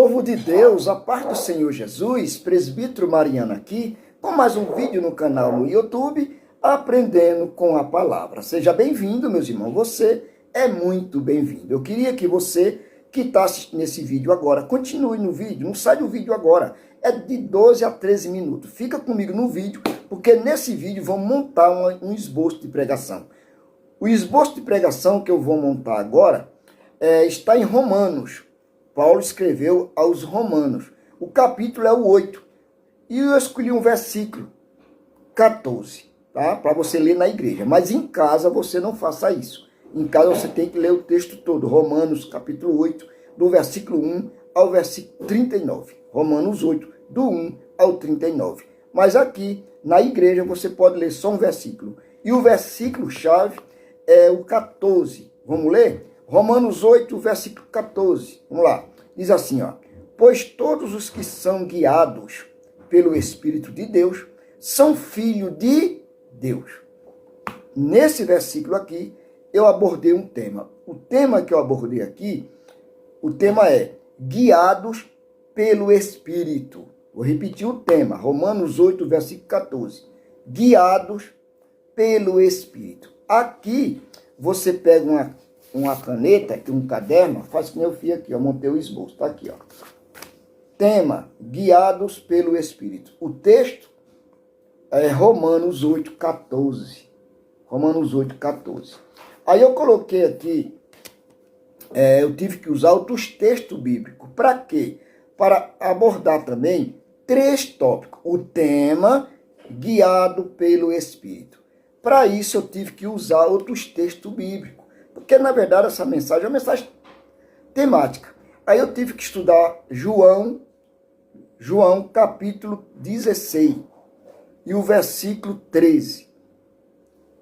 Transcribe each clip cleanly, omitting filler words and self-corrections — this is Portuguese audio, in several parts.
Povo de Deus, a paz do Senhor Jesus, presbítero Mariano aqui, com mais um vídeo no canal no YouTube, Aprendendo com a Palavra. Seja bem-vindo, meus irmãos, você é muito bem-vindo. Eu queria que você que está assistindo esse vídeo agora, continue no vídeo, não sai do vídeo agora, é de 12 a 13 minutos. Fica comigo no vídeo, porque nesse vídeo vamos montar um esboço de pregação. O esboço de pregação que eu vou montar agora está em Romanos. Paulo escreveu aos Romanos. O capítulo é o 8. E eu escolhi um versículo 14, tá? Para você ler na igreja. Mas em casa você não faça isso. Em casa você tem que ler o texto todo. Romanos capítulo 8, do versículo 1 ao versículo 39. Romanos 8, do 1 ao 39. Mas aqui na igreja você pode ler só um versículo. E o versículo-chave é o 14. Vamos ler? Romanos 8, versículo 14. Vamos lá. Diz assim, ó. Pois todos os que são guiados pelo Espírito de Deus são filhos de Deus. Nesse versículo aqui, eu abordei um tema. O tema que eu abordei aqui, o tema é guiados pelo Espírito. Vou repetir o tema. Romanos 8, versículo 14. Guiados pelo Espírito. Aqui, você pega uma caneta e um caderno, faz que nem eu fiz aqui, eu montei o esboço, tá aqui, ó. Tema, guiados pelo Espírito. O texto é Romanos 8, 14. Romanos 8, 14. Aí eu coloquei aqui, eu tive que usar outros textos bíblicos. Para quê? Para abordar também 3 tópicos. O tema, guiado pelo Espírito. Para isso eu tive que usar outros textos bíblicos. Porque, na verdade, essa mensagem é uma mensagem temática. Aí eu tive que estudar João capítulo 16 e o versículo 13.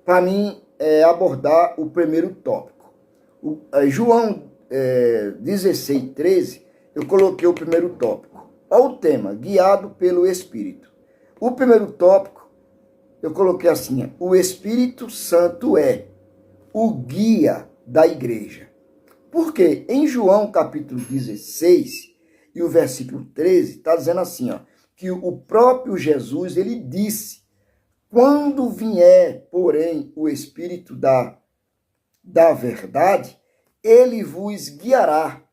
Para mim, abordar o primeiro tópico. João 16, 13, eu coloquei o primeiro tópico. Olha o tema, guiado pelo Espírito. O primeiro tópico, eu coloquei assim, o Espírito Santo é o guia da igreja. Porque em João capítulo 16 e o versículo 13, está dizendo assim, ó, que o próprio Jesus, ele disse, quando vier, porém, o Espírito da verdade, ele vos guiará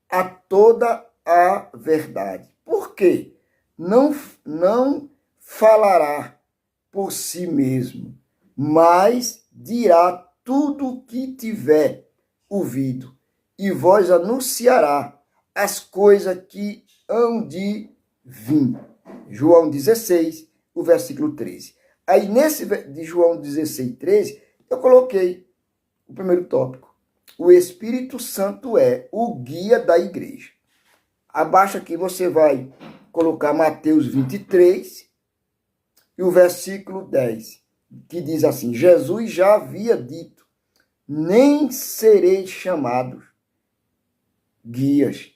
a toda a verdade. Por quê? Não falará por si mesmo, mas dirá tudo o que tiver ouvido, e vós anunciará as coisas que hão de vir. João 16, o versículo 13. Aí nesse de João 16, 13, eu coloquei o primeiro tópico. O Espírito Santo é o guia da igreja. Abaixo aqui você vai colocar Mateus 23 e o versículo 10, que diz assim, Jesus já havia dito, nem sereis chamados guias.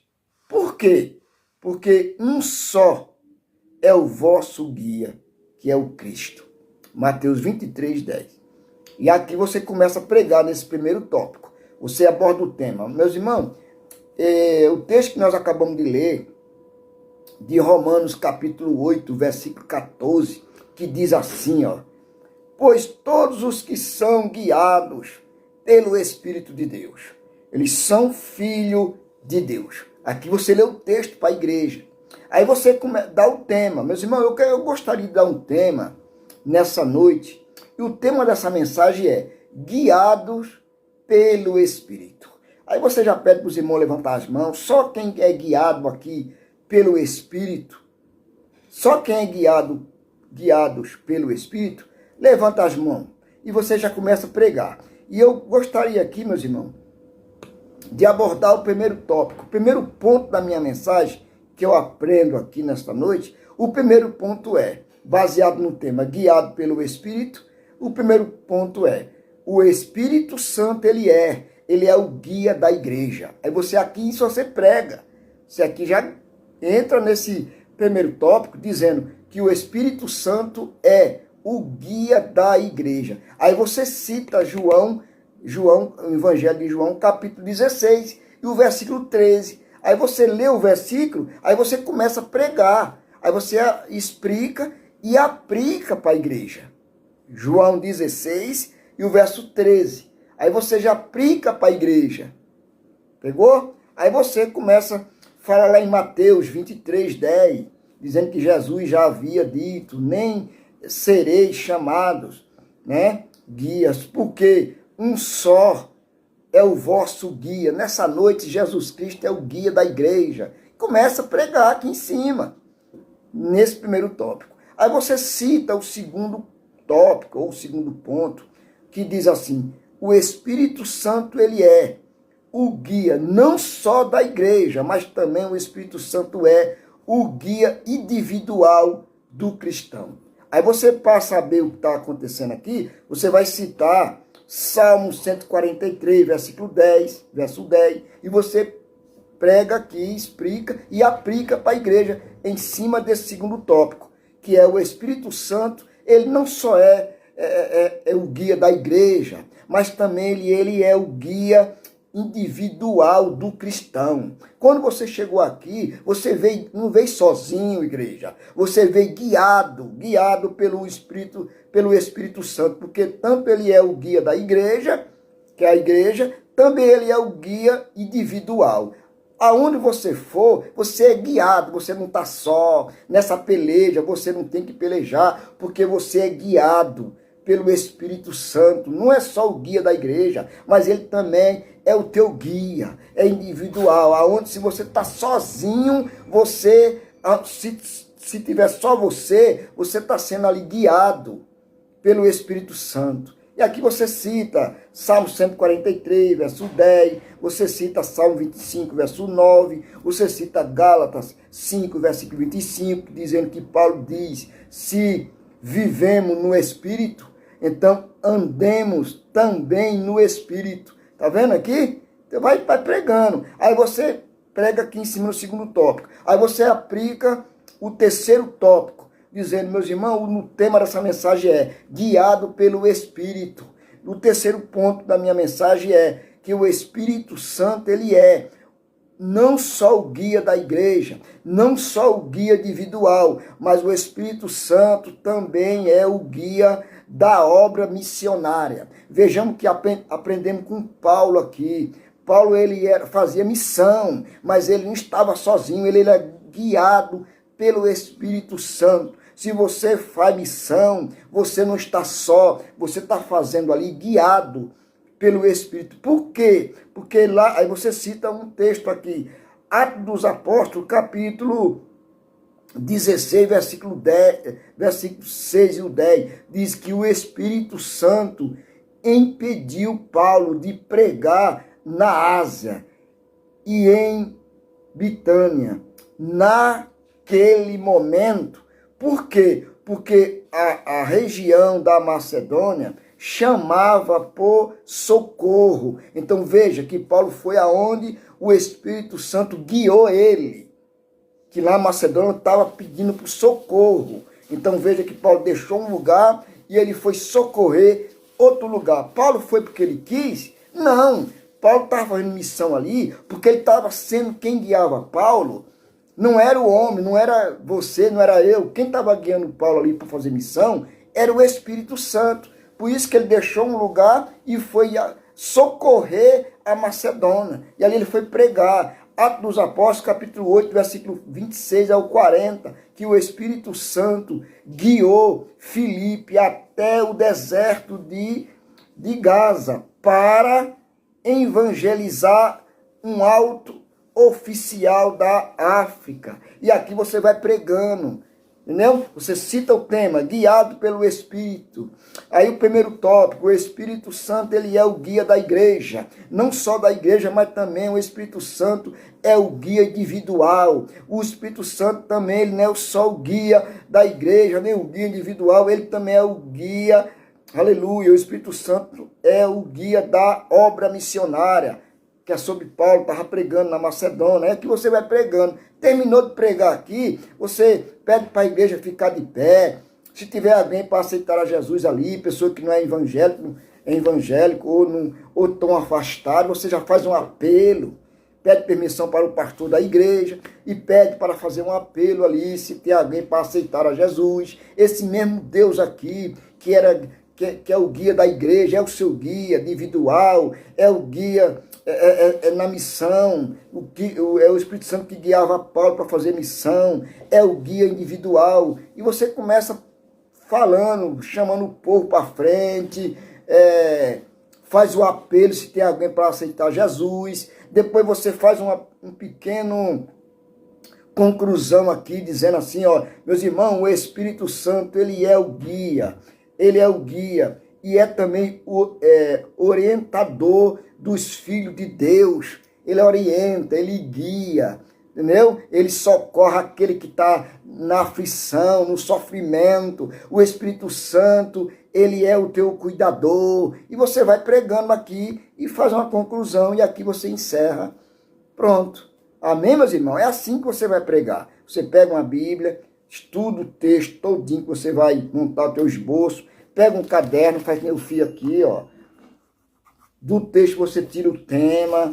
Por quê? Porque um só é o vosso guia, que é o Cristo. Mateus 23, 10. E aqui você começa a pregar nesse primeiro tópico. Você aborda o tema. Meus irmãos, o texto que nós acabamos de ler, de Romanos capítulo 8, versículo 14, que diz assim, ó, pois todos os que são guiados pelo Espírito de Deus, eles são filhos de Deus. Aqui você lê o texto para a igreja. Aí você dá o tema. Meus irmãos, eu gostaria de dar um tema nessa noite. E o tema dessa mensagem é guiados pelo Espírito. Aí você já pede para os irmãos levantar as mãos. Só quem é guiado aqui pelo Espírito, só quem é guiados pelo Espírito, levanta as mãos. E você já começa a pregar. E eu gostaria aqui, meus irmãos, de abordar o primeiro tópico. O primeiro ponto da minha mensagem, que eu aprendo aqui nesta noite, o primeiro ponto é, baseado no tema guiado pelo Espírito, o primeiro ponto é, o Espírito Santo, ele é o guia da igreja. Aí você aqui, se você prega, você aqui já entra nesse primeiro tópico, dizendo que o Espírito Santo é o guia da igreja. Aí você cita o Evangelho de João, capítulo 16, e o versículo 13. Aí você lê o versículo, aí você começa a pregar. Aí você explica e aplica para a igreja. João 16 e o verso 13. Aí você já aplica para a igreja. Pegou? Aí você começa a falar lá em Mateus 23, 10, dizendo que Jesus já havia dito, nem sereis chamados, né, guias, porque um só é o vosso guia. Nessa noite, Jesus Cristo é o guia da igreja. Começa a pregar aqui em cima, nesse primeiro tópico. Aí você cita o segundo tópico, ou o segundo ponto, que diz assim: o Espírito Santo, ele é o guia não só da igreja, mas também o Espírito Santo é o guia individual do cristão. Aí você, para saber o que está acontecendo aqui, você vai citar Salmo 143, versículo 10, verso 10, e você prega aqui, explica e aplica para a igreja em cima desse segundo tópico, que é o Espírito Santo. Ele não só é o guia da igreja, mas também ele é o guia individual do cristão. Quando você chegou aqui, você não veio sozinho, igreja. Você veio guiado pelo Espírito Santo, porque tanto ele é o guia da igreja, que é a igreja, também ele é o guia individual. Aonde você for, você é guiado, você não está só nessa peleja, você não tem que pelejar, porque você é guiado pelo Espírito Santo. Não é só o guia da igreja, mas ele também é o teu guia, é individual. Aonde se você está sozinho, se tiver só você está sendo ali guiado pelo Espírito Santo. E aqui você cita Salmo 143, verso 10, você cita Salmo 25, verso 9, você cita Gálatas 5, versículo 25, dizendo que Paulo diz: se vivemos no Espírito, então andemos também no Espírito. Tá vendo aqui? Você vai pregando. Aí você prega aqui em cima no segundo tópico. Aí você aplica o terceiro tópico, dizendo: meus irmãos, o tema dessa mensagem é guiado pelo Espírito. O terceiro ponto da minha mensagem é que o Espírito Santo, ele é não só o guia da igreja, não só o guia individual, mas o Espírito Santo também é o guia da obra missionária. Vejamos que aprendemos com Paulo aqui. Paulo, ele fazia missão, mas ele não estava sozinho, ele era guiado pelo Espírito Santo. Se você faz missão, você não está só, você está fazendo ali guiado pelo Espírito. Por quê? Porque lá, aí você cita um texto aqui, Atos dos Apóstolos, capítulo 16, versículo 10, versículo 6 e o 10, diz que o Espírito Santo impediu Paulo de pregar na Ásia e em Bitânia, naquele momento. Por quê? Porque a região da Macedônia chamava por socorro. Então veja que Paulo foi aonde o Espírito Santo guiou ele, que lá a Macedônia estava pedindo por socorro. Então veja que Paulo deixou um lugar e ele foi socorrer outro lugar. Paulo foi porque ele quis? Não. Paulo estava fazendo missão ali porque ele estava sendo quem guiava Paulo. Não era o homem, não era você, não era eu. Quem estava guiando Paulo ali para fazer missão era o Espírito Santo. Por isso que ele deixou um lugar e foi socorrer a Macedônia. E ali ele foi pregar. Atos dos Apóstolos, capítulo 8, versículo 26 ao 40, que o Espírito Santo guiou Filipe até o deserto de Gaza para evangelizar um alto oficial da África. E aqui você vai pregando, entendeu? Você cita o tema, guiado pelo Espírito. Aí o primeiro tópico, o Espírito Santo, ele é o guia da igreja. Não só da igreja, mas também o Espírito Santo é o guia individual. O Espírito Santo também, ele não é só o guia da igreja, nem o guia individual, ele também é o guia, aleluia, o Espírito Santo é o guia da obra missionária, que é sobre Paulo, estava pregando na Macedônia. É que você vai pregando. Terminou de pregar aqui, você pede para a igreja ficar de pé. Se tiver alguém para aceitar a Jesus ali, pessoa que não é evangélico ou estão afastado, você já faz um apelo. pede permissão para o pastor da igreja e pede para fazer um apelo ali, se tem alguém para aceitar a Jesus. Esse mesmo Deus aqui, que é o guia da igreja, é o seu guia individual, é o guia na missão, é o Espírito Santo que guiava Paulo para fazer missão, é o guia individual. E você começa falando, chamando o povo para frente, faz o apelo se tem alguém para aceitar Jesus. Depois você faz um pequeno conclusão aqui, dizendo assim, ó, meus irmãos, o Espírito Santo, ele é o guia, e é também o orientador dos filhos de Deus. Ele orienta, ele guia, entendeu? Ele socorre aquele que está na aflição, no sofrimento. O Espírito Santo, ele é o teu cuidador. E você vai pregando aqui e faz uma conclusão e aqui você encerra. Pronto. Amém, meus irmãos? É assim que você vai pregar. Você pega uma Bíblia, estuda o texto todinho que você vai montar o teu esboço, pega um caderno, faz meu filho aqui, ó. Do texto você tira o tema,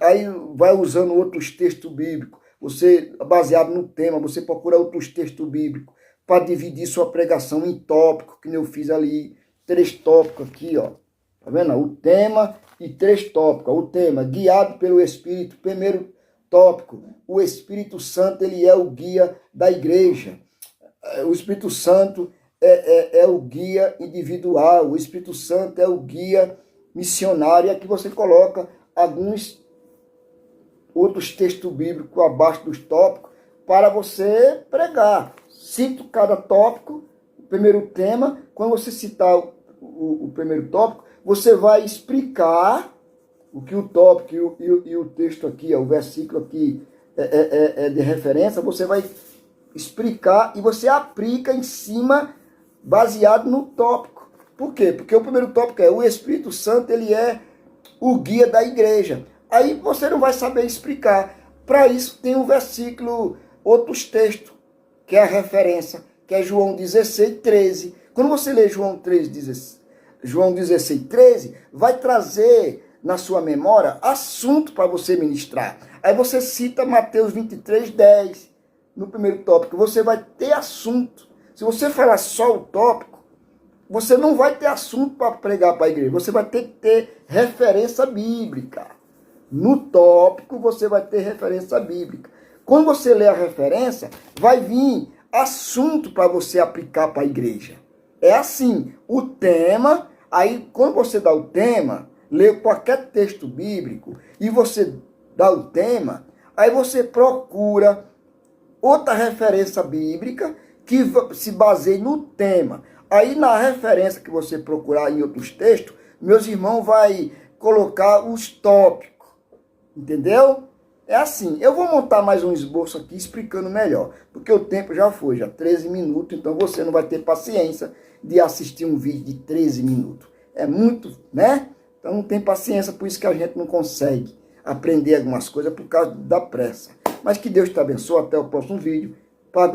aí vai usando outros textos bíblicos. Você, baseado no tema, você procura outros textos bíblicos para dividir sua pregação em tópicos, que eu fiz ali, 3 tópicos aqui, ó. Tá vendo? O tema e 3 tópicos. O tema, guiado pelo Espírito. Primeiro tópico, o Espírito Santo, ele é o guia da igreja. O Espírito Santo é o guia individual. O Espírito Santo é o guia missionário. E aqui você coloca alguns outros textos bíblicos abaixo dos tópicos para você pregar. Cito cada tópico, o primeiro tema. Quando você citar o primeiro tópico, você vai explicar o que o tópico e o texto aqui, o versículo aqui é de referência. Você vai explicar e você aplica em cima, baseado no tópico. Por quê? Porque o primeiro tópico é o Espírito Santo, ele é o guia da igreja. Aí você não vai saber explicar. Para isso tem um versículo, outros textos, que é a referência, que é João 16, 13. Quando você lê João 16, 13, vai trazer na sua memória assunto para você ministrar. Aí você cita Mateus 23, 10, no primeiro tópico. Você vai ter assunto. Se você falar só o tópico, você não vai ter assunto para pregar para a igreja. Você vai ter que ter referência bíblica. No tópico, você vai ter referência bíblica. Quando você lê a referência, vai vir assunto para você aplicar para a igreja. É assim, o tema, aí quando você dá o tema, lê qualquer texto bíblico e você dá o tema, aí você procura outra referência bíblica que se baseie no tema. Aí na referência que você procurar em outros textos, meus irmãos vai colocar os tópicos. Entendeu? É assim. Eu vou montar mais um esboço aqui explicando melhor. Porque o tempo já foi, já 13 minutos. Então você não vai ter paciência de assistir um vídeo de 13 minutos. É muito, né? Então não tem paciência, por isso que a gente não consegue aprender algumas coisas por causa da pressa. Mas que Deus te abençoe. Até o próximo vídeo.